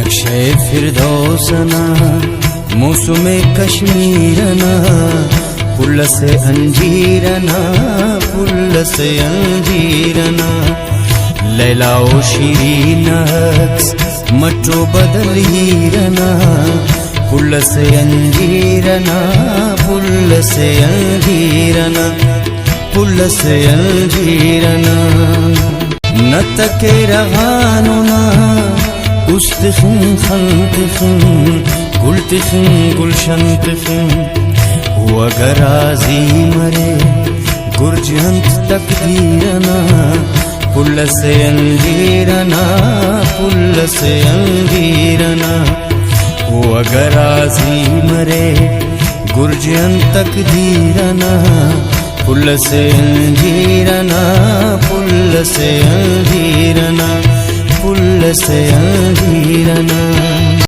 नक्शे फिरदौसना मौसुमे कश्मीरना पुल से अंजीरना पुल से अंजीरना लैला ओ शीरीन अक्स मटो बदल हीरना पुल से अंजीरना पुल से अंजीरना पुल से अंजीरना नतके रहानुना उस्तखन खंतखन गुलतखन गुलशंतखन वगराजी मरे गुरजंत तकदीरना पुल से अंजीरना पुल से अंजीरना वगराजी मरे गुरजंत तकदीरना पुल से अंजीरना पुल से अंजीरना पुल से अंजीरना।